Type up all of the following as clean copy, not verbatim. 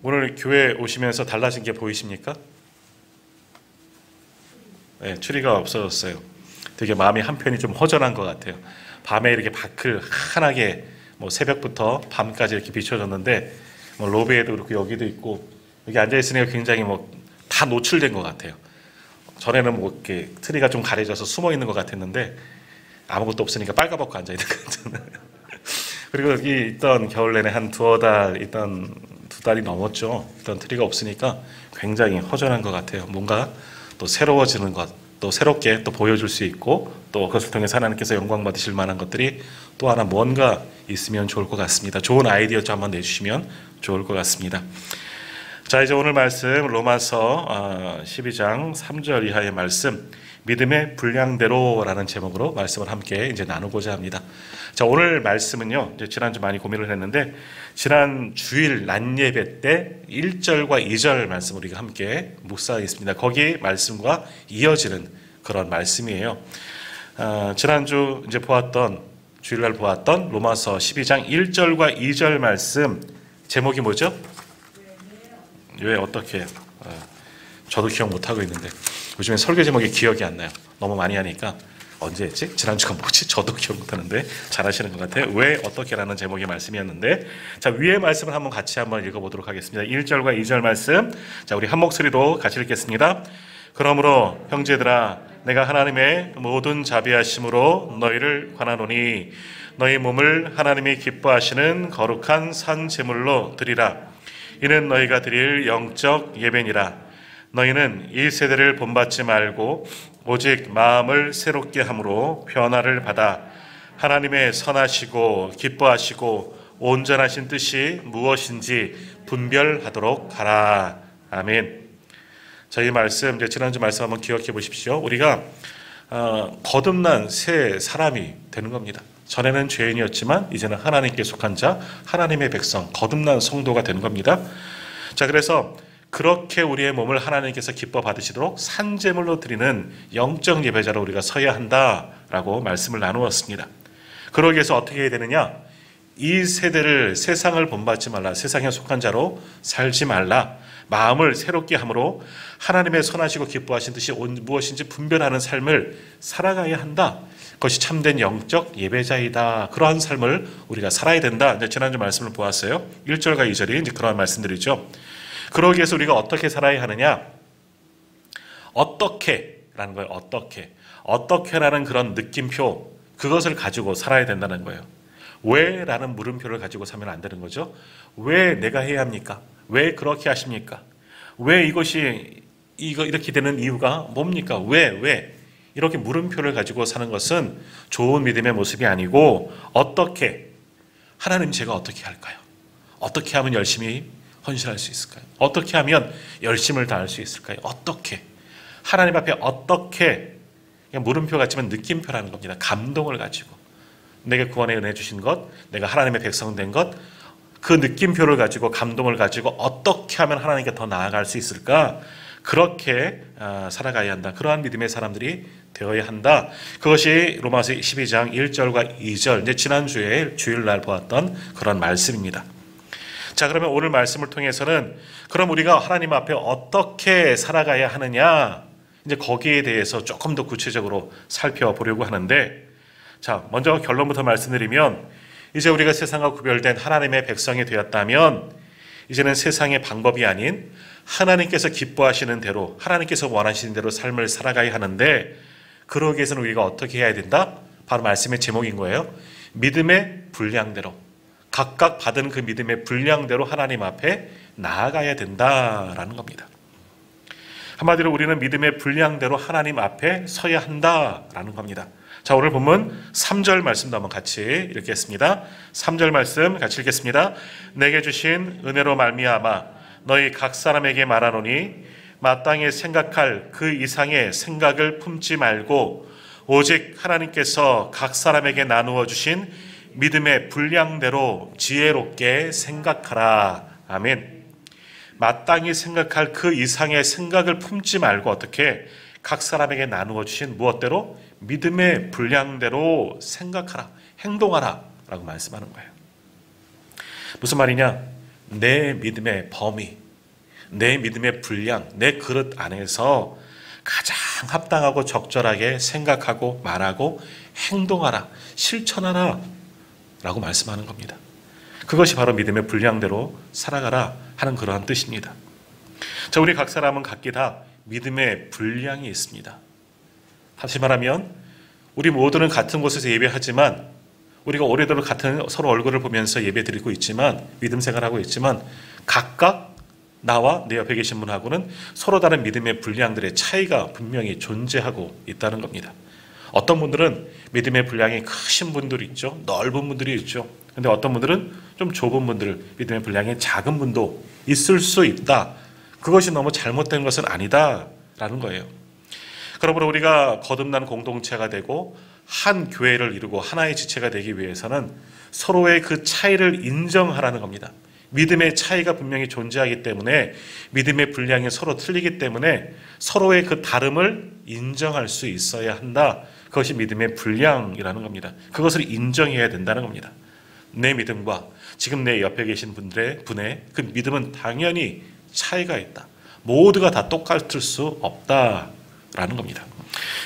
오늘 교회 오시면서 달라진 게 보이십니까? 네, 추리가 없어졌어요. 되게 마음이 한편이 좀 허전한 것 같아요. 밤에 이렇게 밖을 환하게 새벽부터 밤까지 이렇게 비춰졌는데 로비에도 그렇고 여기도 있고 여기 앉아 있으니까 굉장히 다 노출된 것 같아요. 전에는 이렇게 트리가 좀 가려져서 숨어 있는 것 같았는데 아무것도 없으니까 빨가벗고 앉아 있는 것 같잖아요. 그리고 여기 있던 겨울 내내 한 두어 달 있던 2달이 넘었죠. 있던 트리가 없으니까 굉장히 허전한 것 같아요. 뭔가 또 새로워지는 것, 또 새롭게 또 보여줄 수 있고 또 그것을 통해서 하나님께서 영광 받으실 만한 것들이 또 하나 뭔가 있으면 좋을 것 같습니다. 좋은 아이디어 좀 한번 내주시면 좋을 것 같습니다. 자, 이제 오늘 말씀 로마서 12장 3절 이하의 말씀, 믿음의 분량대로라는 제목으로 말씀을 함께 이제 나누고자 합니다. 자, 오늘 말씀은요, 이제 지난주 많이 고민을 했는데 지난 주일 낮 예배 때 1절과 2절 말씀 우리가 함께 묵상하겠습니다. 거기 말씀과 이어지는 그런 말씀이에요. 지난주 이제 주일날 보았던 로마서 12장 1절과 2절 말씀 제목이 뭐죠? 왜 어떻게? 저도 기억 못하고 있는데 요즘에 설교 제목이 기억이 안 나요. 너무 많이 하니까 언제 했지? 지난주가 뭐지? 저도 기억 못하는데 잘하시는 것 같아요. 왜 어떻게라는 제목의 말씀이었는데, 자, 위의 말씀을 같이 한번 읽어보도록 하겠습니다. 1절과 2절 말씀, 자, 우리 한 목소리로 같이 읽겠습니다. 그러므로 형제들아, 내가 하나님의 모든 자비하심으로 너희를 관하노니 너희 몸을 하나님이 기뻐하시는 거룩한 산 제물로 드리라. 이는 너희가 드릴 영적 예배니라. 너희는 이 세대를 본받지 말고 오직 마음을 새롭게 함으로 변화를 받아 하나님의 선하시고 기뻐하시고 온전하신 뜻이 무엇인지 분별하도록 하라. 아멘. 자, 이 말씀, 이제 지난주 말씀 한번 기억해 보십시오. 우리가 거듭난 새 사람이 되는 겁니다. 전에는 죄인이었지만 이제는 하나님께 속한 자, 하나님의 백성, 거듭난 성도가 되는 겁니다. 자, 그래서 그렇게 우리의 몸을 하나님께서 기뻐 받으시도록 산제물로 드리는 영적 예배자로 우리가 서야 한다라고 말씀을 나누었습니다. 그러기 위해서 어떻게 해야 되느냐? 이 세대를, 세상을 본받지 말라, 세상에 속한 자로 살지 말라, 마음을 새롭게 함으로 하나님의 선하시고 기뻐하신 뜻이 무엇인지 분별하는 삶을 살아가야 한다. 그것이 참된 영적 예배자이다. 그러한 삶을 우리가 살아야 된다. 이제 지난주 말씀을 보았어요. 1절과 2절이 이제 그러한 말씀들이죠. 그러기 위해서 우리가 어떻게 살아야 하느냐? 어떻게라는 거예요. 어떻게라는 그런 느낌표, 그것을 가지고 살아야 된다는 거예요. 왜라는 물음표를 가지고 살면 안 되는 거죠. 왜 내가 해야 합니까? 왜 그렇게 하십니까? 왜 이렇게 되는 이유가 뭡니까? 왜? 이렇게 물음표를 가지고 사는 것은 좋은 믿음의 모습이 아니고, 어떻게, 하나님 제가 어떻게 할까요? 어떻게 하면 열심히 헌신할 수 있을까요? 어떻게 하면 열심을 다할 수 있을까요? 어떻게? 하나님 앞에 어떻게? 물음표 같지만 느낌표라는 겁니다. 감동을 가지고. 내게 구원의 은혜 주신 것, 내가 하나님의 백성 된 것, 그 느낌표를 가지고, 감동을 가지고 어떻게 하면 하나님께 더 나아갈 수 있을까? 그렇게 살아가야 한다. 그러한 믿음의 사람들이 되어야 한다. 그것이 로마서 12장 1절과 2절, 이제 지난주에 주일날 보았던 그런 말씀입니다. 자, 그러면 오늘 말씀을 통해서는 그럼 우리가 하나님 앞에 어떻게 살아가야 하느냐, 이제 거기에 대해서 조금 더 구체적으로 살펴보려고 하는데, 자, 먼저 결론부터 말씀드리면, 이제 우리가 세상과 구별된 하나님의 백성이 되었다면 이제는 세상의 방법이 아닌 하나님께서 기뻐하시는 대로, 하나님께서 원하시는 대로 삶을 살아가야 하는데, 그러기 위해서는 우리가 어떻게 해야 된다? 바로 말씀의 제목인 거예요. 믿음의 분량대로, 각각 받은 그 믿음의 분량대로 하나님 앞에 나아가야 된다라는 겁니다. 한마디로 우리는 믿음의 분량대로 하나님 앞에 서야 한다라는 겁니다. 자, 오늘 본문 3절 말씀도 한번 같이 읽겠습니다. 3절 말씀 같이 읽겠습니다. 내게 주신 은혜로 말미암아 너희 각 사람에게 말하노니 마땅히 생각할 그 이상의 생각을 품지 말고 오직 하나님께서 각 사람에게 나누어 주신 믿음의 분량대로 지혜롭게 생각하라. 아멘. 마땅히 생각할 그 이상의 생각을 품지 말고 어떻게? 각 사람에게 나누어 주신 무엇대로? 믿음의 분량대로 생각하라, 행동하라 라고 말씀하는 거예요. 무슨 말이냐? 내 믿음의 범위, 내 믿음의 분량, 내 그릇 안에서 가장 합당하고 적절하게 생각하고 말하고 행동하라, 실천하라 라고 말씀하는 겁니다. 그것이 바로 믿음의 분량대로 살아가라 하는 그러한 뜻입니다. 자, 우리 각 사람은 각기 다 믿음의 분량이 있습니다. 다시 말하면 우리 모두는 같은 곳에서 예배하지만, 우리가 오래도록 같은 서로 얼굴을 보면서 예배 드리고 있지만, 믿음 생활하고 있지만, 각각 나와 내 옆에 계신 분하고는 서로 다른 믿음의 분량들의 차이가 분명히 존재하고 있다는 겁니다. 어떤 분들은 믿음의 분량이 크신 분들이 있죠. 넓은 분들이 있죠. 근데 어떤 분들은 좀 좁은 분들, 믿음의 분량이 작은 분도 있을 수 있다. 그것이 너무 잘못된 것은 아니다라는 거예요. 그러므로 우리가 거듭난 공동체가 되고 한 교회를 이루고 하나의 지체가 되기 위해서는 서로의 그 차이를 인정하라는 겁니다. 믿음의 차이가 분명히 존재하기 때문에, 믿음의 분량이 서로 틀리기 때문에 서로의 그 다름을 인정할 수 있어야 한다. 그것이 믿음의 분량이라는 겁니다. 그것을 인정해야 된다는 겁니다. 내 믿음과 지금 내 옆에 계신 분의 그 믿음은 당연히 차이가 있다. 모두가 다 똑같을 수 없다라는 겁니다.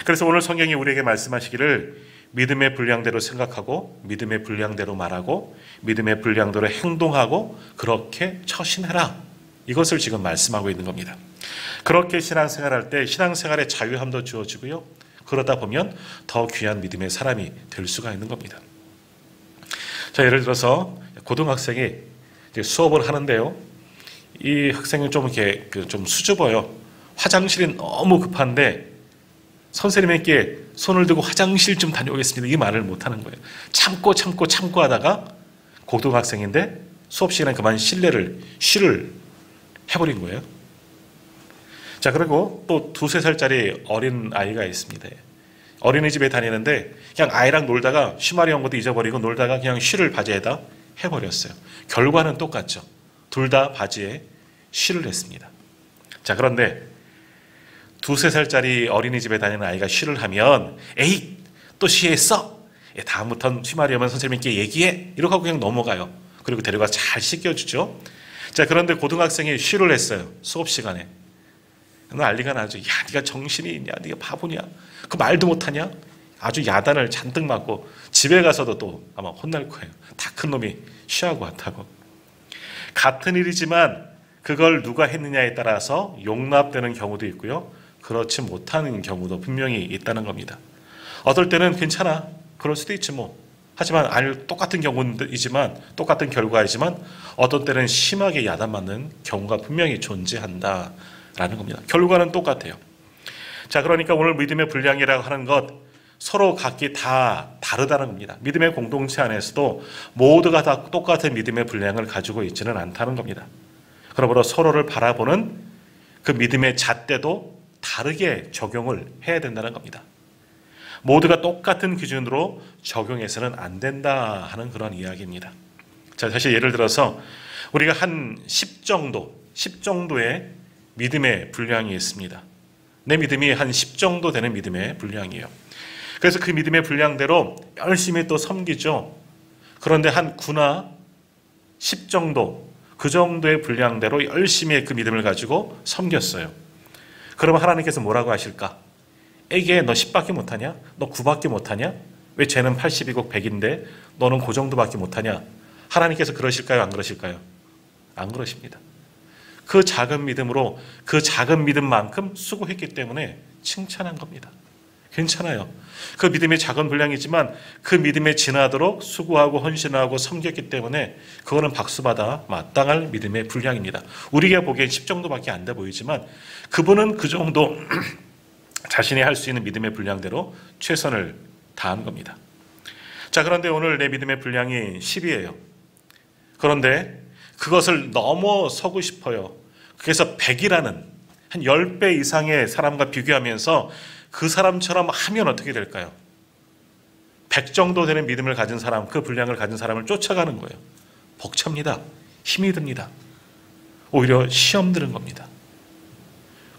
그래서 오늘 성경이 우리에게 말씀하시기를 믿음의 분량대로 생각하고 믿음의 분량대로 말하고 믿음의 분량대로 행동하고 그렇게 처신해라. 이것을 지금 말씀하고 있는 겁니다. 그렇게 신앙생활할 때 신앙생활의 자유함도 주어지고요. 그러다 보면 더 귀한 믿음의 사람이 될 수가 있는 겁니다. 자, 예를 들어서 고등학생이 이제 수업을 하는데요. 이 학생은 좀 이렇게 좀 수줍어요. 화장실이 너무 급한데 선생님에게 손을 들고 화장실 좀 다녀오겠습니다. 이 말을 못하는 거예요. 참고 하다가 고등학생인데 수업 시간에 그만 쉬를 해버린 거예요. 자, 그리고 또 2-3살짜리 어린 아이가 있습니다. 어린이집에 다니는데 그냥 아이랑 놀다가 쉬마리 온 것도 잊어버리고 놀다가 그냥 쉬를 바지에다 해버렸어요. 결과는 똑같죠. 둘 다 바지에 쉬를 했습니다. 자, 그런데 2-3살짜리 어린이집에 다니는 아이가 쉬를 하면 에이 또 쉬했어? 다음부터는 쉬마리 오면 선생님께 얘기해. 이렇게 하고 그냥 넘어가요. 그리고 데려가 잘 씻겨주죠. 자, 그런데 고등학생이 쉬를 했어요. 수업 시간에. 난리가 나죠. 야, 네가 정신이 있냐? 네가 바보냐? 그 말도 못하냐? 아주 야단을 잔뜩 맞고 집에 가서도 또 아마 혼날 거예요. 다 큰 놈이 쉬하고 왔다고. 같은 일이지만 그걸 누가 했느냐에 따라서 용납되는 경우도 있고요. 그렇지 못하는 경우도 분명히 있다는 겁니다. 어떨 때는 괜찮아. 그럴 수도 있지 뭐. 하지만 똑같은 경우이지만 똑같은 결과이지만 어떤 때는 심하게 야단맞는 경우가 분명히 존재한다라는 겁니다. 결과는 똑같아요. 자, 그러니까 오늘 믿음의 분량이라고 하는 것 서로 각기 다 다르다는 겁니다. 믿음의 공동체 안에서도 모두가 다 똑같은 믿음의 분량을 가지고 있지는 않다는 겁니다. 그러므로 서로를 바라보는 그 믿음의 잣대도 다르게 적용을 해야 된다는 겁니다. 모두가 똑같은 기준으로 적용해서는 안 된다 하는 그런 이야기입니다. 자, 사실 예를 들어서 우리가 한 10 정도의 믿음의 분량이 있습니다. 내 믿음이 한 10 정도 되는 믿음의 분량이에요. 그래서 그 믿음의 분량대로 열심히 또 섬기죠. 그런데 한 9나 10 정도, 그 정도의 분량대로 열심히 그 믿음을 가지고 섬겼어요. 그러면 하나님께서 뭐라고 하실까? 애기야, 너 10밖에 못하냐? 너 9밖에 못하냐? 왜 쟤는 80이고 100인데 너는 그 정도밖에 못하냐? 하나님께서 그러실까요? 안 그러실까요? 안 그러십니다. 그 작은 믿음으로 그 작은 믿음만큼 수고했기 때문에 칭찬한 겁니다. 괜찮아요. 그 믿음이 작은 분량이지만 그 믿음에 진하도록 수고하고 헌신하고 섬겼기 때문에 그거는 박수받아 마땅할 믿음의 분량입니다. 우리가 보기엔 10 정도밖에 안 돼 보이지만 그분은 그 정도 자신이 할 수 있는 믿음의 분량대로 최선을 다한 겁니다. 자, 그런데 오늘 내 믿음의 분량이 10이에요. 그런데 그것을 넘어서고 싶어요. 그래서 100이라는 한 10배 이상의 사람과 비교하면서 그 사람처럼 하면 어떻게 될까요? 100 정도 되는 믿음을 가진 사람, 그 분량을 가진 사람을 쫓아가는 거예요. 벅찹니다. 힘이 듭니다. 오히려 시험 드는 겁니다.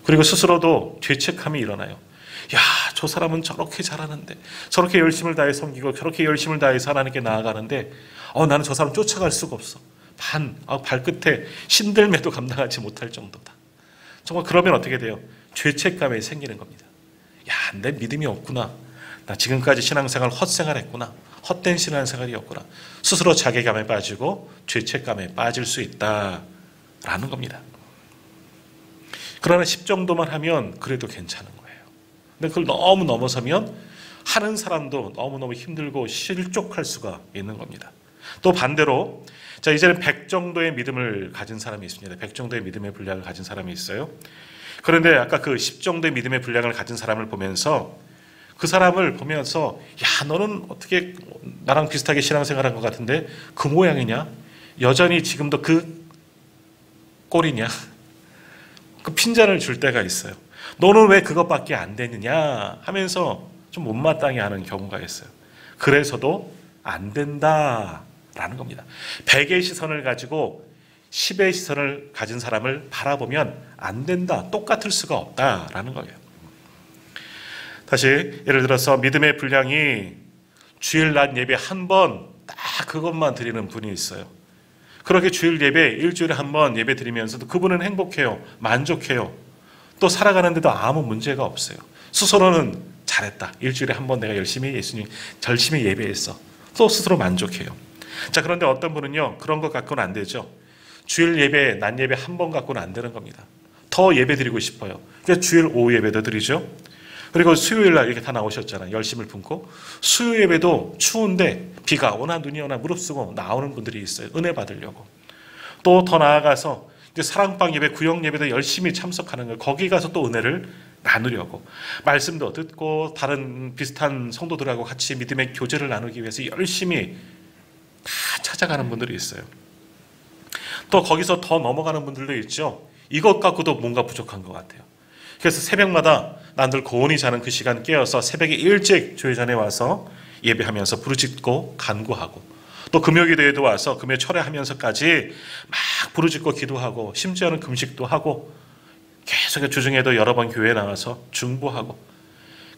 그리고 스스로도 죄책감이 일어나요. 야, 저 사람은 저렇게 잘하는데, 저렇게 열심을 다해 섬기고 저렇게 열심을 다해서 하나님께 나아가는데 나는 저 사람 쫓아갈 수가 없어. 발끝에 신들매도 감당하지 못할 정도다. 정말 그러면 어떻게 돼요? 죄책감이 생기는 겁니다. 야, 내 믿음이 없구나. 나 지금까지 신앙생활 헛생활했구나. 헛된 신앙생활이었구나. 스스로 자괴감에 빠지고 죄책감에 빠질 수 있다라는 겁니다. 그러나 10 정도만 하면 그래도 괜찮은 거예요. 근데 그걸 너무 넘어서면 하는 사람도 너무너무 힘들고 실족할 수가 있는 겁니다. 또 반대로 자, 이제는 100 정도의 믿음을 가진 사람이 있습니다. 100 정도의 믿음의 분량을 가진 사람이 있어요. 그런데 아까 그 10 정도의 믿음의 분량을 가진 사람을 보면서 그 사람을 보면서 야, 너는 어떻게 나랑 비슷하게 신앙생활한 것 같은데 그 모양이냐? 여전히 지금도 그 꼴이냐? 그 핀잔을 줄 때가 있어요. 너는 왜 그것밖에 안 되느냐 하면서 좀 못마땅해 하는 경우가 있어요. 그래서도 안 된다라는 겁니다. 100의 시선을 가지고 10의 시선을 가진 사람을 바라보면 안 된다, 똑같을 수가 없다라는 거예요. 다시 예를 들어서 믿음의 분량이 주일 낮 예배 한 번 딱 그것만 드리는 분이 있어요. 그렇게 주일 예배 일주일에 한 번 예배 드리면서도 그분은 행복해요. 만족해요. 또 살아가는데도 아무 문제가 없어요. 스스로는 잘했다. 일주일에 한 번 내가 열심히 예배했어. 또 스스로 만족해요. 자, 그런데 어떤 분은요, 그런 것 갖고는 안 되죠. 주일 예배, 낮 예배 한 번 갖고는 안 되는 겁니다. 더 예배 드리고 싶어요. 그래서 주일 오후 예배도 드리죠. 그리고 수요일 날 이렇게 다 나오셨잖아요. 열심을 품고. 수요 예배도 추운데 비가 오나 눈이 오나 무릅쓰고 나오는 분들이 있어요. 은혜 받으려고. 또 더 나아가서 이제 사랑방 예배, 구역 예배도 열심히 참석하는 거예요. 거기 가서 또 은혜를 나누려고. 말씀도 듣고 다른 비슷한 성도들하고 같이 믿음의 교제를 나누기 위해서 열심히 다 찾아가는 분들이 있어요. 또 거기서 더 넘어가는 분들도 있죠. 이것 갖고도 뭔가 부족한 것 같아요. 그래서 새벽마다 남들 고온히 자는 그 시간 깨어서 새벽에 일찍 교회 전에 와서 예배하면서 부르짖고 간구하고, 또 금요기도에도 와서 금요 철회하면서까지 막 부르짖고 기도하고, 심지어는 금식도 하고, 계속 주중에도 여러 번 교회에 나와서 중보하고,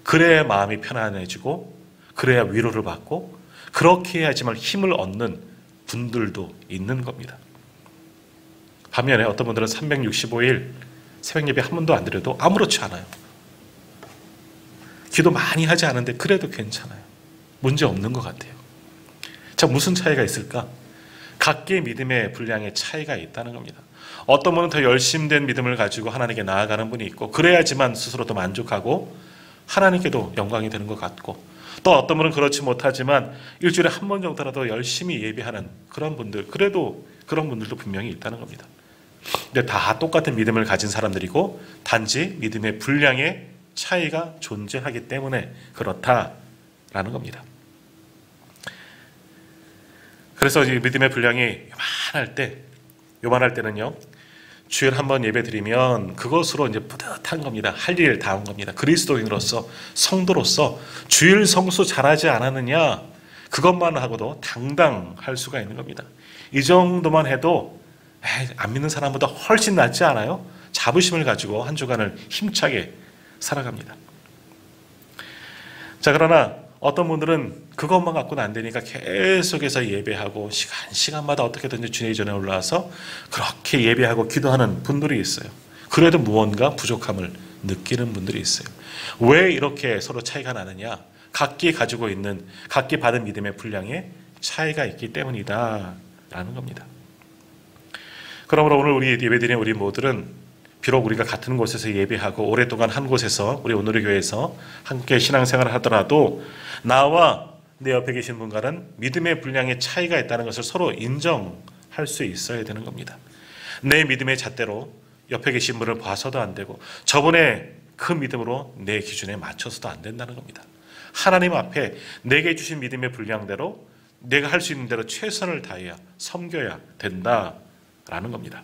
그래야 마음이 편안해지고 그래야 위로를 받고 그렇게 해야지만 힘을 얻는 분들도 있는 겁니다. 반면에 어떤 분들은 365일 새벽 예배 한 번도 안 드려도 아무렇지 않아요. 기도 많이 하지 않은데 그래도 괜찮아요. 문제 없는 것 같아요. 자, 무슨 차이가 있을까? 각기의 믿음의 분량의 차이가 있다는 겁니다. 어떤 분은 더 열심된 믿음을 가지고 하나님께 나아가는 분이 있고, 그래야지만 스스로도 만족하고 하나님께도 영광이 되는 것 같고, 또 어떤 분은 그렇지 못하지만 일주일에 한 번 정도라도 열심히 예배하는 그런 분들, 그래도 그런 분들도 분명히 있다는 겁니다. 근데 다 똑같은 믿음을 가진 사람들이고 단지 믿음의 분량의 차이가 존재하기 때문에 그렇다라는 겁니다. 그래서 이 믿음의 분량이 요만할 때는요, 주일 한 번 예배 드리면 그것으로 이제 뿌듯한 겁니다. 할 일 다 한 겁니다. 그리스도인으로서, 성도로서 주일 성수 잘하지 않았느냐, 그것만 하고도 당당할 수가 있는 겁니다. 이 정도만 해도 안 믿는 사람보다 훨씬 낫지 않아요? 자부심을 가지고 한 주간을 힘차게 살아갑니다. 자, 그러나 어떤 분들은 그것만 갖고는 안 되니까 계속해서 예배하고 시간마다 어떻게든지 주님 전에 올라와서 그렇게 예배하고 기도하는 분들이 있어요. 그래도 무언가 부족함을 느끼는 분들이 있어요. 왜 이렇게 서로 차이가 나느냐? 각기 가지고 있는, 각기 받은 믿음의 분량에 차이가 있기 때문이다라는 겁니다. 그러므로 오늘 우리 예배드리는 우리 모두는 비록 우리가 같은 곳에서 예배하고 오랫동안 한 곳에서, 우리 오늘의 교회에서 함께 신앙생활을 하더라도 나와 내 옆에 계신 분과는 믿음의 분량의 차이가 있다는 것을 서로 인정할 수 있어야 되는 겁니다. 내 믿음의 잣대로 옆에 계신 분을 봐서도 안 되고, 저분의 그 믿음으로 내 기준에 맞춰서도 안 된다는 겁니다. 하나님 앞에 내게 주신 믿음의 분량대로 내가 할 수 있는 대로 최선을 다해야 섬겨야 된다라는 겁니다.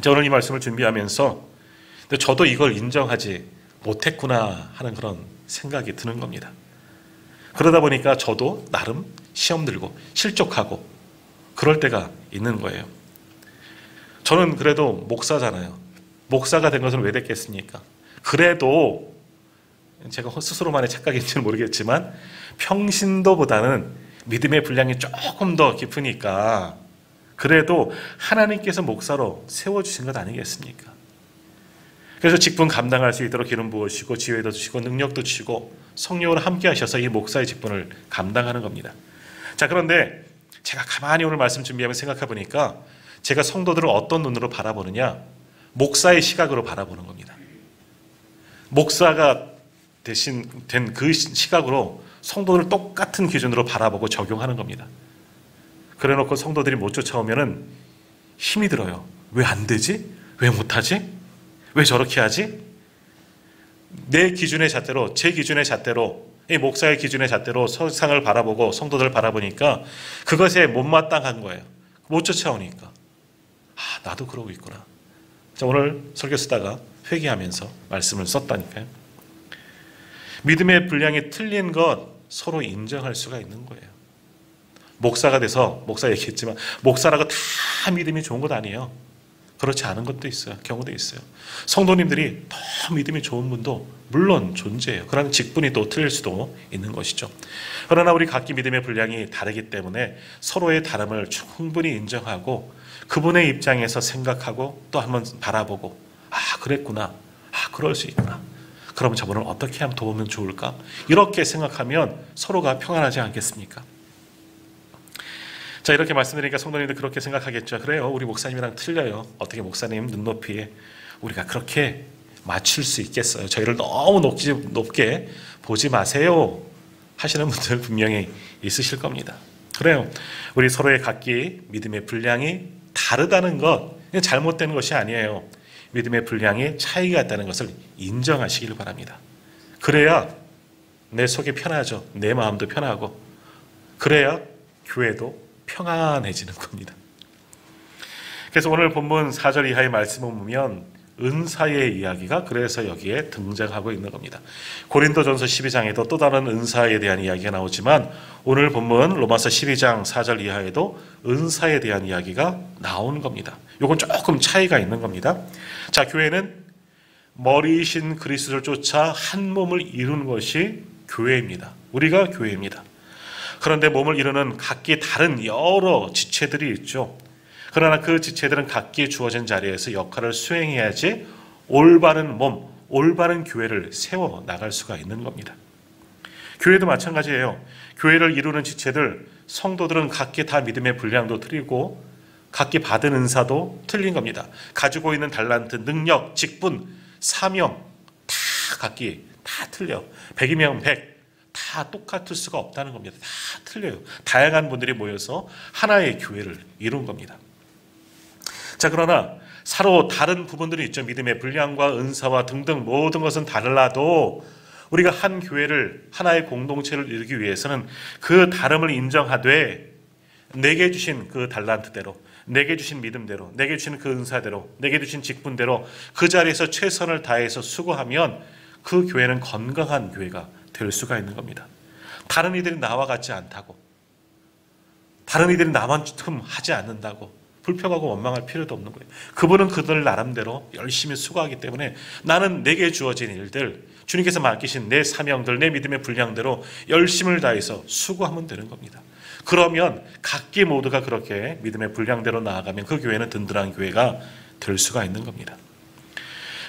오늘 이 말씀을 준비하면서 저도 이걸 인정하지 못했구나 하는 그런 생각이 드는 겁니다. 그러다 보니까 저도 나름 시험 들고 실족하고 그럴 때가 있는 거예요. 저는 그래도 목사잖아요. 목사가 된 것은 왜 됐겠습니까? 그래도 제가 스스로만의 착각인지는 모르겠지만 평신도보다는 믿음의 분량이 조금 더 깊으니까 그래도 하나님께서 목사로 세워주신 것 아니겠습니까? 그래서 직분 감당할 수 있도록 기름 부으시고 지혜도 주시고 능력도 주시고 성령으로 함께 하셔서 이 목사의 직분을 감당하는 겁니다. 자, 그런데 제가 가만히 오늘 말씀 준비하면서 생각해 보니까 제가 성도들을 어떤 눈으로 바라보느냐, 목사의 시각으로 바라보는 겁니다. 목사가 대신 된 그 시각으로 성도들을 똑같은 기준으로 바라보고 적용하는 겁니다. 그래 놓고 성도들이 못 쫓아오면은 힘이 들어요. 왜 안 되지? 왜 못하지? 왜 저렇게 하지? 내 기준의 잣대로, 제 기준의 잣대로, 이 목사의 기준의 잣대로 세상을 바라보고 성도들을 바라보니까 그것에 못마땅한 거예요. 못 쫓아오니까. 나도 그러고 있구나. 자, 오늘 설교 쓰다가 회개하면서 말씀을 썼다니까요. 믿음의 분량이 틀린 것 서로 인정할 수가 있는 거예요. 목사가 돼서, 목사 얘기했지만 목사라고 다 믿음이 좋은 것 아니에요. 그렇지 않은 것도 있어요. 경우도 있어요. 성도님들이 더 믿음이 좋은 분도 물론 존재해요. 그런 직분이 또 틀릴 수도 있는 것이죠. 그러나 우리 각기 믿음의 분량이 다르기 때문에 서로의 다름을 충분히 인정하고 그분의 입장에서 생각하고 또 한번 바라보고 그랬구나. 그럴 수 있구나. 그럼 저분을 어떻게 하면 도우면 좋을까? 이렇게 생각하면 서로가 평안하지 않겠습니까? 자, 이렇게 말씀드리니까 성도님들 그렇게 생각하겠죠. 그래요, 우리 목사님이랑 틀려요. 어떻게 목사님 눈높이에 우리가 그렇게 맞출 수 있겠어요? 저희를 너무 높게 보지 마세요 하시는 분들 분명히 있으실 겁니다. 그래요, 우리 서로의 각기 믿음의 분량이 다르다는 것, 잘못된 것이 아니에요. 믿음의 분량이 차이가 있다는 것을 인정하시길 바랍니다. 그래야 내 속이 편하죠. 내 마음도 편하고, 그래야 교회도 평안해지는 겁니다. 그래서 오늘 본문 4절 이하의 말씀을 보면 은사의 이야기가 그래서 여기에 등장하고 있는 겁니다. 고린도전서 12장에도 또 다른 은사에 대한 이야기가 나오지만 오늘 본문 로마서 12장 4절 이하에도 은사에 대한 이야기가 나오는 겁니다. 이건 조금 차이가 있는 겁니다. 자, 교회는 머리이신 그리스도를 쫓아 한 몸을 이루는 것이 교회입니다. 우리가 교회입니다. 그런데 몸을 이루는 각기 다른 여러 지체들이 있죠. 그러나 그 지체들은 각기 주어진 자리에서 역할을 수행해야지 올바른 몸, 올바른 교회를 세워 나갈 수가 있는 겁니다. 교회도 마찬가지예요. 교회를 이루는 지체들, 성도들은 각기 다 믿음의 분량도 틀리고 각기 받은 은사도 틀린 겁니다. 가지고 있는 달란트, 능력, 직분, 사명 다 각기 다 틀려. 100이면 100. 다 똑같을 수가 없다는 겁니다. 다 틀려요. 다양한 분들이 모여서 하나의 교회를 이룬 겁니다. 자, 그러나 서로 다른 부분들이 있죠. 믿음의 분량과 은사와 등등 모든 것은 달라도 우리가 한 교회를, 하나의 공동체를 이루기 위해서는 그 다름을 인정하되 내게 주신 그 달란트대로, 내게 주신 믿음대로, 내게 주신 그 은사대로, 내게 주신 직분대로 그 자리에서 최선을 다해서 수고하면 그 교회는 건강한 교회가 될 수가 있는 겁니다. 다른 이들이 나와 같지 않다고, 다른 이들이 나만큼 하지 않는다고 불평하고 원망할 필요도 없는 거예요. 그분은 그들 나름대로 열심히 수고하기 때문에 나는 내게 주어진 일들, 주님께서 맡기신 내 사명들, 내 믿음의 분량대로 열심을 다해서 수고하면 되는 겁니다. 그러면 각기 모두가 그렇게 믿음의 분량대로 나아가면 그 교회는 든든한 교회가 될 수가 있는 겁니다.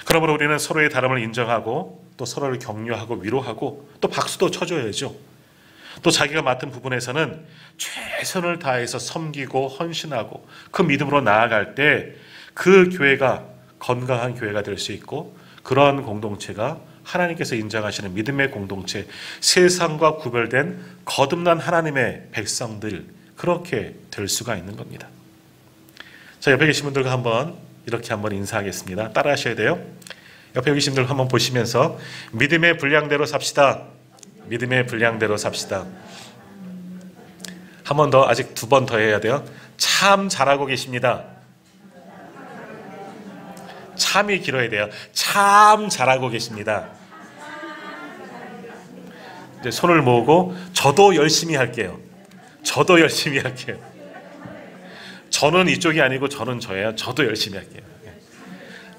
그러므로 우리는 서로의 다름을 인정하고 또 서로를 격려하고 위로하고 또 박수도 쳐줘야죠. 또 자기가 맡은 부분에서는 최선을 다해서 섬기고 헌신하고 그 믿음으로 나아갈 때 그 교회가 건강한 교회가 될 수 있고, 그러한 공동체가 하나님께서 인정하시는 믿음의 공동체, 세상과 구별된 거듭난 하나님의 백성들, 그렇게 될 수가 있는 겁니다. 자, 옆에 계신 분들과 이렇게 한번 인사하겠습니다. 따라 하셔야 돼요. 옆에 계신 분들 한번 보시면서 믿음의 분량대로 삽시다. 믿음의 분량대로 삽시다. 한 번 더, 아직 2번 더 해야 돼요. 참 잘하고 계십니다. 참이 길어야 돼요. 참 잘하고 계십니다. 이제 손을 모으고 저도 열심히 할게요. 저도 열심히 할게요. 저는 이쪽이 아니고 저는 저예요. 저도 열심히 할게요.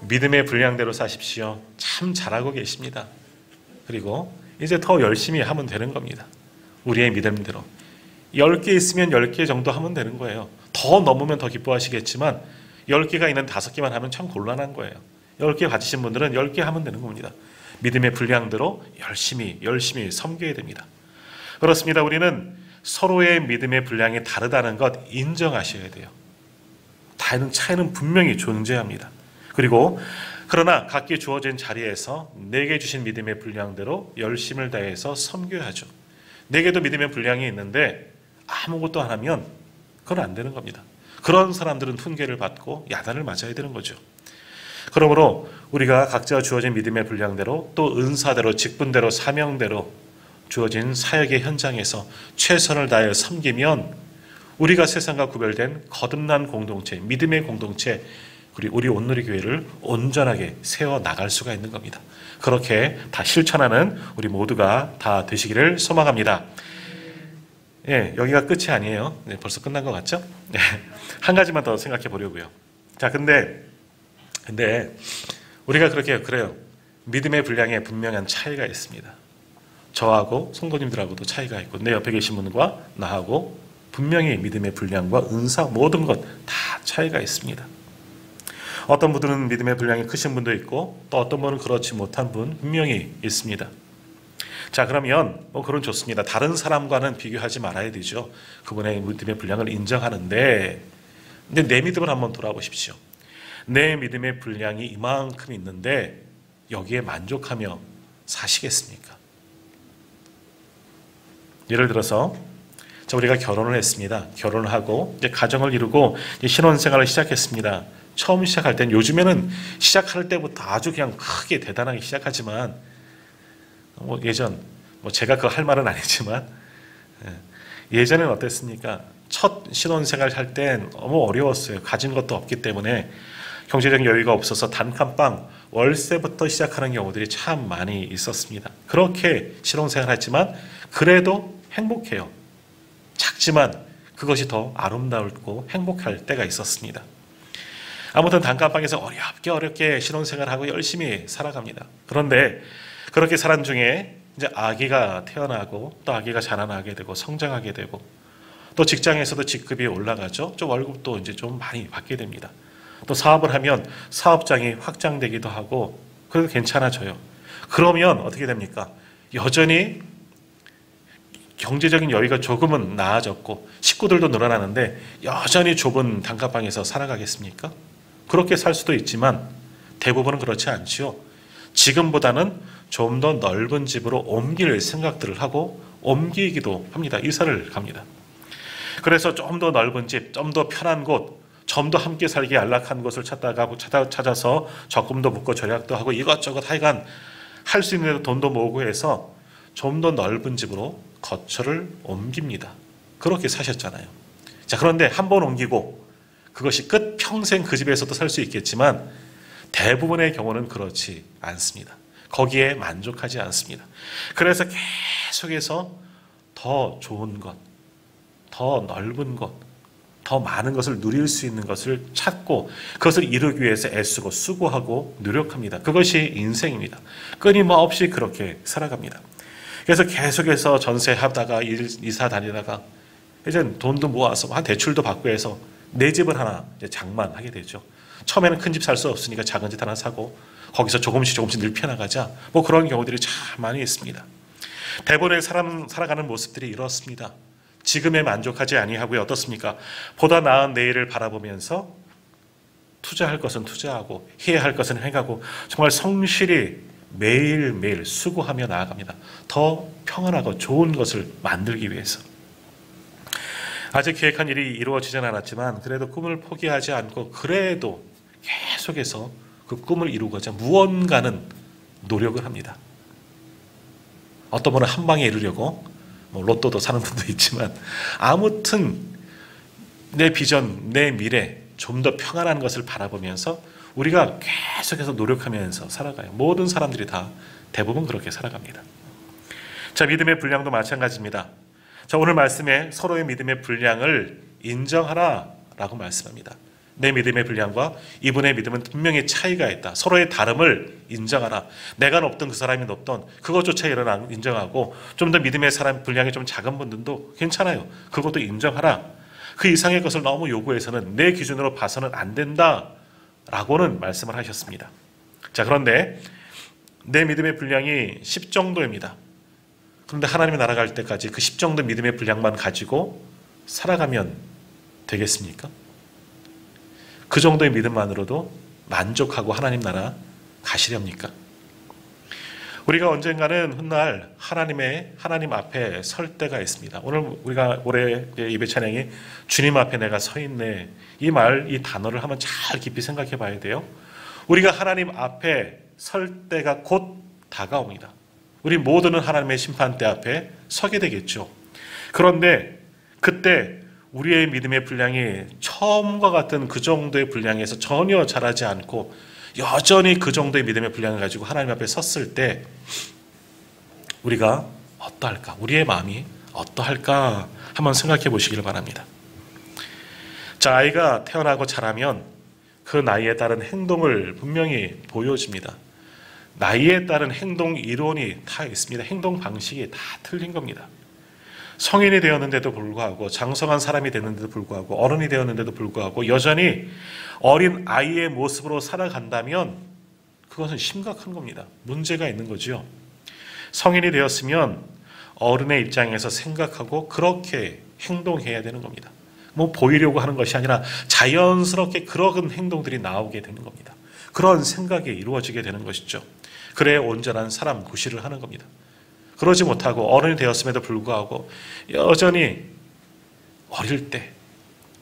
믿음의 분량대로 사십시오. 참 잘하고 계십니다. 그리고 이제 더 열심히 하면 되는 겁니다. 우리의 믿음대로. 10개 있으면 10개 정도 하면 되는 거예요. 더 넘으면 더 기뻐하시겠지만 10개가 있는 5개만 하면 참 곤란한 거예요. 10개 가지신 분들은 10개 하면 되는 겁니다. 믿음의 분량대로 열심히 섬겨야 됩니다. 그렇습니다. 우리는 서로의 믿음의 분량이 다르다는 것 인정하셔야 돼요. 다른 차이는 분명히 존재합니다. 그리고 그러나 각기 주어진 자리에서 내게 주신 믿음의 분량대로 열심을 다해서 섬겨야죠. 내게도 믿음의 분량이 있는데 아무것도 안 하면 그건 안 되는 겁니다. 그런 사람들은 훈계를 받고 야단을 맞아야 되는 거죠. 그러므로 우리가 각자 주어진 믿음의 분량대로 또 은사대로 직분대로 사명대로 주어진 사역의 현장에서 최선을 다해 섬기면 우리가 세상과 구별된 거듭난 공동체, 믿음의 공동체, 그리고 우리 온누리교회를 온전하게 세워나갈 수가 있는 겁니다. 그렇게 다 실천하는 우리 모두가 다 되시기를 소망합니다. 예, 여기가 끝이 아니에요. 네, 벌써 끝난 것 같죠? 네, 한 가지만 더 생각해 보려고요. 자, 근데 우리가 그래요. 믿음의 분량에 분명한 차이가 있습니다. 저하고 성도님들하고도 차이가 있고 내 옆에 계신 분과 나하고 분명히 믿음의 분량과 은사 모든 것 다 차이가 있습니다. 어떤 분들은 믿음의 분량이 크신 분도 있고 또 어떤 분은 그렇지 못한 분 분명히 있습니다. 자, 그러면 그건 좋습니다. 다른 사람과는 비교하지 말아야 되죠. 그분의 믿음의 분량을 인정하는데 근데 내 믿음을 한번 돌아보십시오. 내 믿음의 분량이 이만큼 있는데 여기에 만족하며 사시겠습니까? 예를 들어서 우리가 결혼을 했습니다. 결혼을 하고 이제 가정을 이루고 이제 신혼생활을 시작했습니다. 처음 시작할 땐 요즘에는 시작할 때부터 아주 그냥 크게 대단하게 시작하지만 예전 제가 그거 할 말은 아니지만 예전에는 어땠습니까? 첫 신혼생활 할 땐 너무 어려웠어요. 가진 것도 없기 때문에 경제적 여유가 없어서 단칸방 월세부터 시작하는 경우들이 참 많이 있었습니다. 그렇게 신혼생활 했지만 그래도 행복해요. 작지만 그것이 더 아름다웠고 행복할 때가 있었습니다. 아무튼 단칸방에서 어렵게 신혼생활하고 열심히 살아갑니다. 그런데 그렇게 살은 중에 이제 아기가 태어나고 또 아기가 자라나게 되고 성장하게 되고 또 직장에서도 직급이 올라가죠. 좀 월급도 이제 좀 많이 받게 됩니다. 또 사업을 하면 사업장이 확장되기도 하고 그래도 괜찮아져요. 그러면 어떻게 됩니까? 여전히 경제적인 여유가 조금은 나아졌고 식구들도 늘어나는데 여전히 좁은 단칸방에서 살아가겠습니까? 그렇게 살 수도 있지만 대부분은 그렇지 않지요. 지금보다는 좀 더 넓은 집으로 옮길 생각들을 하고 옮기기도 합니다. 이사를 갑니다. 그래서 좀 더 넓은 집, 좀 더 편한 곳, 좀 더 함께 살기 안락한 곳을 찾아서 적금도 붓고 절약도 하고 이것저것 하여간 할 수 있는 데도 돈도 모으고 해서 좀 더 넓은 집으로 거처를 옮깁니다. 그렇게 사셨잖아요. 자, 그런데 한 번 옮기고 그것이 끝 평생 그 집에서도 살 수 있겠지만 대부분의 경우는 그렇지 않습니다. 거기에 만족하지 않습니다. 그래서 계속해서 더 좋은 것, 더 넓은 것, 더 많은 것을 누릴 수 있는 것을 찾고 그것을 이루기 위해서 애쓰고 수고하고 노력합니다. 그것이 인생입니다. 끊임없이 그렇게 살아갑니다. 그래서 계속해서 전세하다가 이사 다니다가 이제 돈도 모아서 한 대출도 받고 해서 내 집을 하나 이제 장만하게 되죠. 처음에는 큰 집 살 수 없으니까 작은 집 하나 사고 거기서 조금씩 넓혀나가자 그런 경우들이 참 많이 있습니다. 대부분의 살아가는 모습들이 이렇습니다. 지금에 만족하지 아니하고요. 어떻습니까? 보다 나은 내일을 바라보면서 투자할 것은 투자하고 해야 할 것은 해가고 정말 성실히 매일매일 수고하며 나아갑니다. 더 평안하고 좋은 것을 만들기 위해서. 아직 계획한 일이 이루어지진 않았지만 그래도 꿈을 포기하지 않고 그래도 계속해서 그 꿈을 이루고자 무언가는 노력을 합니다. 어떤 분은 한 방에 이루려고 로또도 사는 분도 있지만 아무튼 내 비전, 내 미래 좀 더 평안한 것을 바라보면서 우리가 계속해서 노력하면서 살아가요. 모든 사람들이 다 대부분 그렇게 살아갑니다. 자, 믿음의 분량도 마찬가지입니다. 자, 오늘 말씀에 서로의 믿음의 분량을 인정하라라고 말씀합니다. 내 믿음의 분량과 이분의 믿음은 분명히 차이가 있다. 서로의 다름을 인정하라. 내가 높든 그 사람이 높든 그것조차 인정하고, 좀 더 믿음의 사람 분량이 좀 작은 분들도 괜찮아요. 그것도 인정하라. 그 이상의 것을 너무 요구해서는 내 기준으로 봐서는 안 된다 라고는 말씀을 하셨습니다. 자, 그런데 내 믿음의 분량이 10 정도입니다. 그런데 하나님의 나라 갈 때까지 그 10 정도 믿음의 분량만 가지고 살아가면 되겠습니까? 그 정도의 믿음만으로도 만족하고 하나님 나라 가시렵니까? 우리가 언젠가는 훗날 하나님 앞에 설 때가 있습니다. 오늘 우리가 올해 예배 찬양이 주님 앞에 내가 서 있네, 이 단어를 한번 잘 깊이 생각해 봐야 돼요. 우리가 하나님 앞에 설 때가 곧 다가옵니다. 우리 모두는 하나님의 심판대 앞에 서게 되겠죠. 그런데 그때 우리의 믿음의 분량이 처음과 같은 그 정도의 분량에서 전혀 자라지 않고 여전히 그 정도의 믿음의 분량을 가지고 하나님 앞에 섰을 때 우리가 어떠할까? 우리의 마음이 어떠할까? 한번 생각해 보시길 바랍니다. 자, 아이가 태어나고 자라면 그 나이에 따른 행동을 분명히 보여줍니다. 나이에 따른 행동 이론이 다 있습니다. 행동 방식이 다 틀린 겁니다. 성인이 되었는데도 불구하고, 장성한 사람이 됐는데도 불구하고, 어른이 되었는데도 불구하고 여전히 어린 아이의 모습으로 살아간다면 그것은 심각한 겁니다. 문제가 있는 거죠. 성인이 되었으면 어른의 입장에서 생각하고 그렇게 행동해야 되는 겁니다. 뭐 보이려고 하는 것이 아니라 자연스럽게 그런 행동들이 나오게 되는 겁니다. 그런 생각이 이루어지게 되는 것이죠. 그래야 온전한 사람 구실을 하는 겁니다. 그러지 못하고 어른이 되었음에도 불구하고 여전히 어릴 때,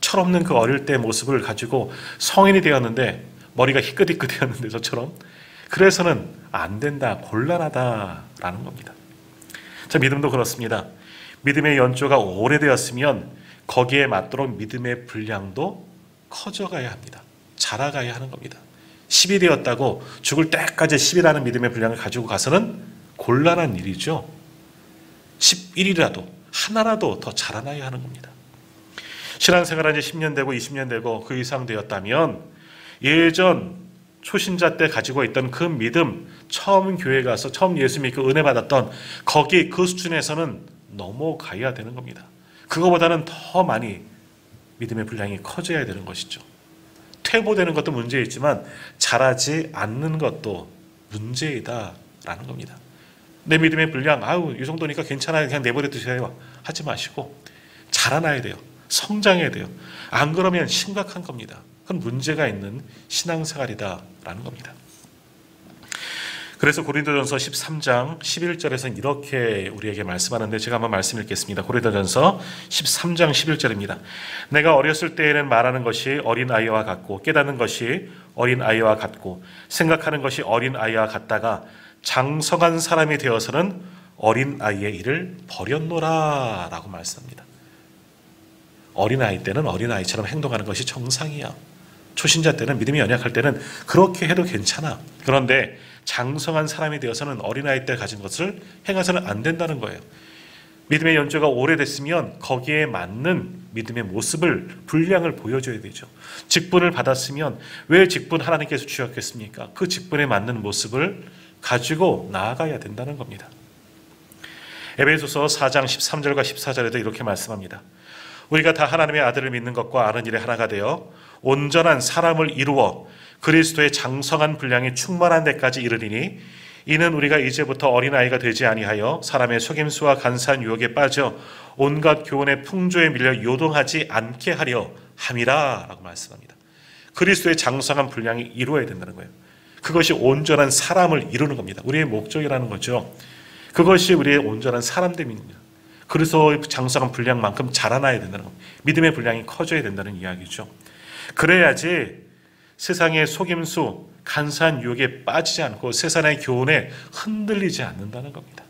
철없는 그 어릴 때의 모습을 가지고 성인이 되었는데 머리가 희끗희끗되었는데 저처럼, 그래서는 안 된다, 곤란하다라는 겁니다. 자, 믿음도 그렇습니다. 믿음의 연조가 오래되었으면 거기에 맞도록 믿음의 분량도 커져가야 합니다. 자라가야 하는 겁니다. 10이 되었다고 죽을 때까지 10이라는 믿음의 분량을 가지고 가서는 곤란한 일이죠. 11이라도 하나라도 더 자라나야 하는 겁니다. 신앙생활한 지 10년 되고 20년 되고 그 이상 되었다면 예전 초신자 때 가지고 있던 그 믿음, 처음 교회 가서 처음 예수 믿고 은혜 받았던 거기 그 수준에서는 넘어가야 되는 겁니다. 그거보다는 더 많이 믿음의 분량이 커져야 되는 것이죠. 퇴보되는 것도 문제있지만 자라지 않는 것도 문제이다라는 겁니다. 내 믿음의 분량, 이 정도니까 괜찮아요, 그냥 내버려 두세요 하지 마시고 자라나야 돼요. 성장해야 돼요. 안 그러면 심각한 겁니다. 그건 문제가 있는 신앙생활이다라는 겁니다. 그래서 고린도전서 13장 11절에서는 이렇게 우리에게 말씀하는데, 제가 한번 말씀 읽겠습니다. 고린도전서 13장 11절입니다. 내가 어렸을 때에는 말하는 것이 어린아이와 같고 깨닫는 것이 어린아이와 같고 생각하는 것이 어린아이와 같다가 장성한 사람이 되어서는 어린아이의 일을 버렸노라 라고 말씀합니다. 어린아이 때는 어린아이처럼 행동하는 것이 정상이야. 초신자 때는, 믿음이 연약할 때는 그렇게 해도 괜찮아. 그런데 장성한 사람이 되어서는 어린아이 때 가진 것을 행해서는 안 된다는 거예요. 믿음의 연조가 오래됐으면 거기에 맞는 믿음의 모습을, 분량을 보여줘야 되죠. 직분을 받았으면 왜 직분 하나님께서 주셨겠습니까? 그 직분에 맞는 모습을 가지고 나아가야 된다는 겁니다. 에베소서 4장 13절과 14절에도 이렇게 말씀합니다. 우리가 다 하나님의 아들을 믿는 것과 아는 일에 하나가 되어 온전한 사람을 이루어 그리스도의 장성한 분량이 충만한 데까지 이르리니 이는 우리가 이제부터 어린아이가 되지 아니하여 사람의 속임수와 간사한 유혹에 빠져 온갖 교훈의 풍조에 밀려 요동하지 않게 하려 함이라 라고 말씀합니다. 그리스도의 장성한 분량이 이루어야 된다는 거예요. 그것이 온전한 사람을 이루는 겁니다. 우리의 목적이라는 거죠. 그것이 우리의 온전한 사람됨입니다. 그래서 장성한 분량만큼 자라나야 된다는 겁니다. 믿음의 분량이 커져야 된다는 이야기죠. 그래야지 세상의 속임수, 간사한 유혹에 빠지지 않고 세상의 교훈에 흔들리지 않는다는 겁니다.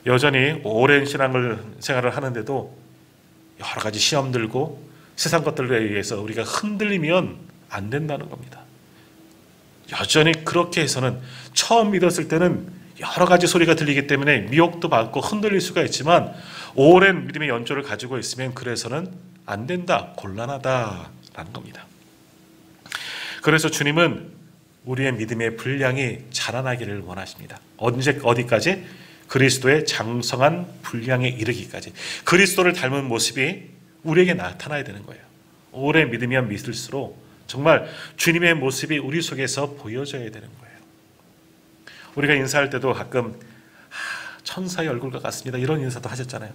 여전히 오랜 신앙생활을 하는데도 여러 가지 시험 들고 세상 것들에 의해서 우리가 흔들리면 안 된다는 겁니다. 여전히 그렇게 해서는 처음 믿었을 때는 여러 가지 소리가 들리기 때문에 미혹도 받고 흔들릴 수가 있지만 오랜 믿음의 연조를 가지고 있으면 그래서는 안 된다, 곤란하다라는 겁니다. 그래서 주님은 우리의 믿음의 분량이 자라나기를 원하십니다. 어디까지? 그리스도의 장성한 분량에 이르기까지. 그리스도를 닮은 모습이 우리에게 나타나야 되는 거예요. 오래 믿으면 믿을수록 정말 주님의 모습이 우리 속에서 보여져야 되는 거예요. 우리가 인사할 때도 가끔 천사의 얼굴과 같습니다, 이런 인사도 하셨잖아요.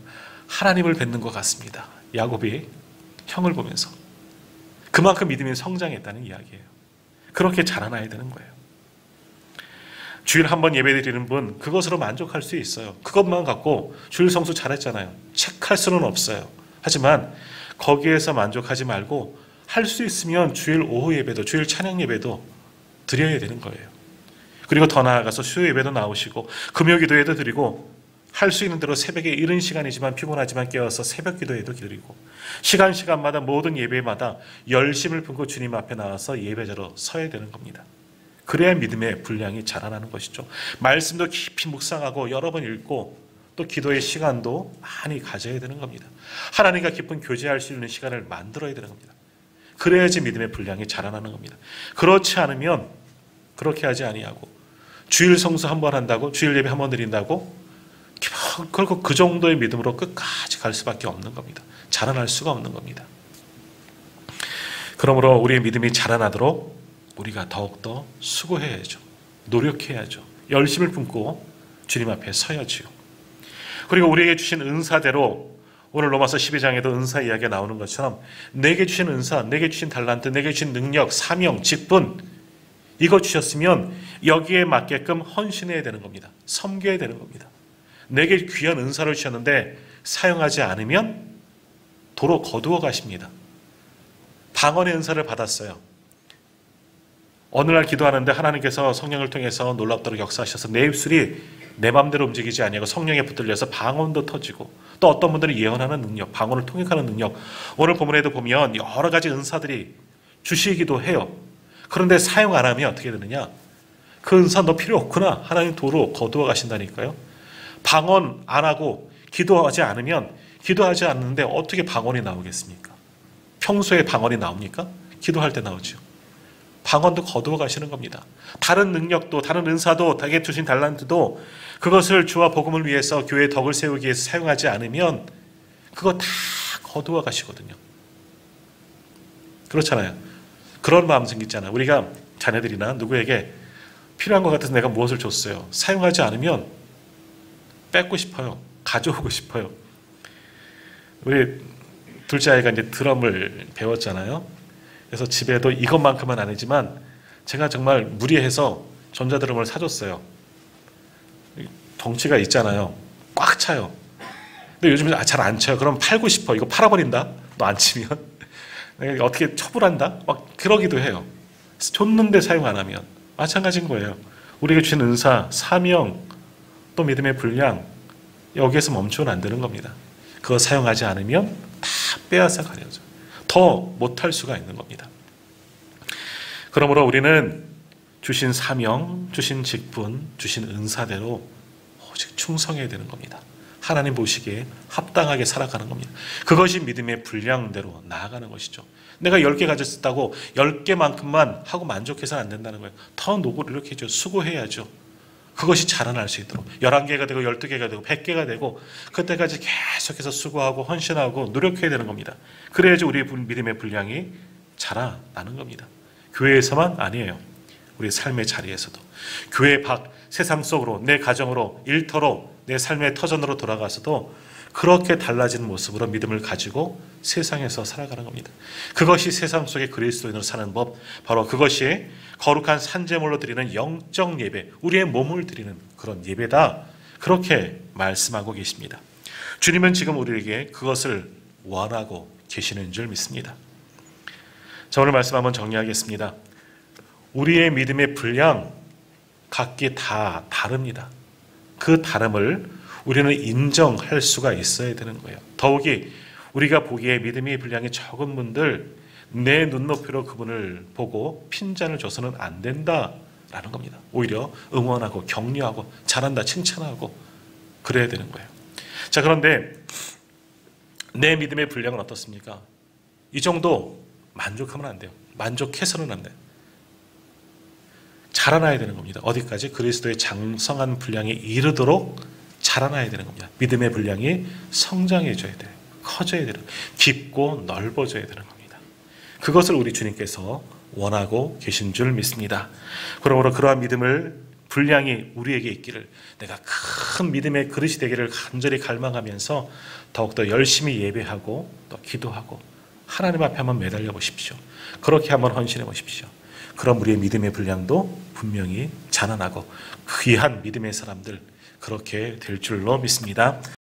하나님을 뵙는 것 같습니다. 야곱이 형을 보면서 그만큼 믿음이 성장했다는 이야기예요. 그렇게 자라나야 되는 거예요. 주일 한 번 예배 드리는 분, 그것으로 만족할 수 있어요. 그것만 갖고 주일 성수 잘했잖아요, 책할 수는 없어요. 하지만 거기에서 만족하지 말고 할 수 있으면 주일 오후 예배도, 주일 찬양 예배도 드려야 되는 거예요. 그리고 더 나아가서 수요 예배도 나오시고 금요 기도회도 드리고, 할 수 있는 대로 새벽에 이른 시간이지만 피곤하지만 깨어서 새벽 기도회도 드리고, 시간마다 모든 예배마다 열심을 품고 주님 앞에 나와서 예배자로 서야 되는 겁니다. 그래야 믿음의 분량이 자라나는 것이죠. 말씀도 깊이 묵상하고 여러 번 읽고 또 기도의 시간도 많이 가져야 되는 겁니다. 하나님과 깊은 교제할 수 있는 시간을 만들어야 되는 겁니다. 그래야지 믿음의 분량이 자라나는 겁니다. 그렇지 않으면, 그렇게 하지 아니하고 주일 성수 한 번 한다고, 주일 예배 한 번 드린다고 결국 그 정도의 믿음으로 끝까지 갈 수밖에 없는 겁니다. 자라날 수가 없는 겁니다. 그러므로 우리의 믿음이 자라나도록 우리가 더욱더 수고해야죠. 노력해야죠. 열심을 품고 주님 앞에 서야지요. 그리고 우리에게 주신 은사대로, 오늘 로마서 12장에도 은사 이야기가 나오는 것처럼 내게 주신 은사, 내게 주신 달란트, 내게 주신 능력, 사명, 직분, 이거 주셨으면 여기에 맞게끔 헌신해야 되는 겁니다. 섬겨야 되는 겁니다. 내게 귀한 은사를 주셨는데 사용하지 않으면 도로 거두어 가십니다. 방언의 은사를 받았어요. 어느 날 기도하는데 하나님께서 성령을 통해서 놀랍도록 역사하셔서 내 입술이 내 마음대로 움직이지 아니하고 성령에 붙들려서 방언도 터지고, 또 어떤 분들은 예언하는 능력, 방언을 통역하는 능력, 오늘 본문에도 보면 여러 가지 은사들이 주시기도 해요. 그런데 사용 안 하면 어떻게 되느냐? 그 은사 너 필요 없구나, 하나님 도로 거두어 가신다니까요. 방언 안 하고 기도하지 않으면, 기도하지 않는데 어떻게 방언이 나오겠습니까? 평소에 방언이 나옵니까? 기도할 때 나오죠. 방언도 거두어 가시는 겁니다. 다른 능력도, 다른 은사도, 자기에게 주신 달란트도 그것을 주와 복음을 위해서 교회의 덕을 세우기 위해서 사용하지 않으면 그거 다 거두어 가시거든요. 그렇잖아요. 그런 마음 생기잖아요. 우리가 자녀들이나 누구에게 필요한 것 같아서 내가 무엇을 줬어요. 사용하지 않으면 뺏고 싶어요. 가져오고 싶어요. 우리 둘째 아이가 이제 드럼을 배웠잖아요. 그래서 집에도 이것만큼은 아니지만 제가 정말 무리해서 전자드럼을 사줬어요. 덩치가 있잖아요. 꽉 차요. 근데 요즘은 잘 안 쳐요. 그럼 팔고 싶어. 이거 팔아버린다, 너 안 치면. 내가 어떻게 처분한다? 막 그러기도 해요. 줬는데 사용 안 하면. 마찬가지인 거예요. 우리에게 주신 은사, 사명, 또 믿음의 분량, 여기에서 멈추면 안 되는 겁니다. 그거 사용하지 않으면 다 빼앗아 가려져. 더 못할 수가 있는 겁니다. 그러므로 우리는 주신 사명, 주신 직분, 주신 은사대로 오직 충성해야 되는 겁니다. 하나님 보시기에 합당하게 살아가는 겁니다. 그것이 믿음의 분량대로 나아가는 것이죠. 내가 10개 가졌다고 10개만큼만 하고 만족해서는 안 된다는 거예요. 더 노력해야죠. 수고해야죠. 그것이 자라날 수 있도록 11개가 되고 12개가 되고 100개가 되고 그때까지 계속해서 수고하고 헌신하고 노력해야 되는 겁니다. 그래야지 우리 믿음의 분량이 자라나는 겁니다. 교회에서만 아니에요. 우리 삶의 자리에서도. 교회 밖, 세상 속으로, 내 가정으로, 일터로, 내 삶의 터전으로 돌아가서도 그렇게 달라진 모습으로 믿음을 가지고 세상에서 살아가는 겁니다. 그것이 세상 속에 그리스도인으로 사는 법, 바로 그것이 거룩한 산제물로 드리는 영적 예배, 우리의 몸을 드리는 그런 예배다, 그렇게 말씀하고 계십니다. 주님은 지금 우리에게 그것을 원하고 계시는 줄 믿습니다. 자, 오늘 말씀 한번 정리하겠습니다. 우리의 믿음의 분량 각기 다 다릅니다. 그 다름을 우리는 인정할 수가 있어야 되는 거예요. 더욱이 우리가 보기에 믿음의 분량이 적은 분들, 내 눈높이로 그분을 보고 핀잔을 줘서는 안 된다라는 겁니다. 오히려 응원하고 격려하고 잘한다 칭찬하고 그래야 되는 거예요. 자, 그런데 내 믿음의 분량은 어떻습니까? 이 정도 만족하면 안 돼요. 만족해서는 안 돼요. 자라나야 되는 겁니다. 어디까지? 그리스도의 장성한 분량에 이르도록 자라나야 되는 겁니다. 믿음의 분량이 성장해져야 돼요. 커져야 되는, 깊고 넓어져야 되는 겁니다. 그것을 우리 주님께서 원하고 계신 줄 믿습니다. 그러므로 그러한 믿음을 분량이 우리에게 있기를, 내가 큰 믿음의 그릇이 되기를 간절히 갈망하면서 더욱더 열심히 예배하고 또 기도하고 하나님 앞에 한번 매달려 보십시오. 그렇게 한번 헌신해 보십시오. 그럼 우리의 믿음의 분량도 분명히 자라나고 귀한 믿음의 사람들 그렇게 될 줄로 믿습니다.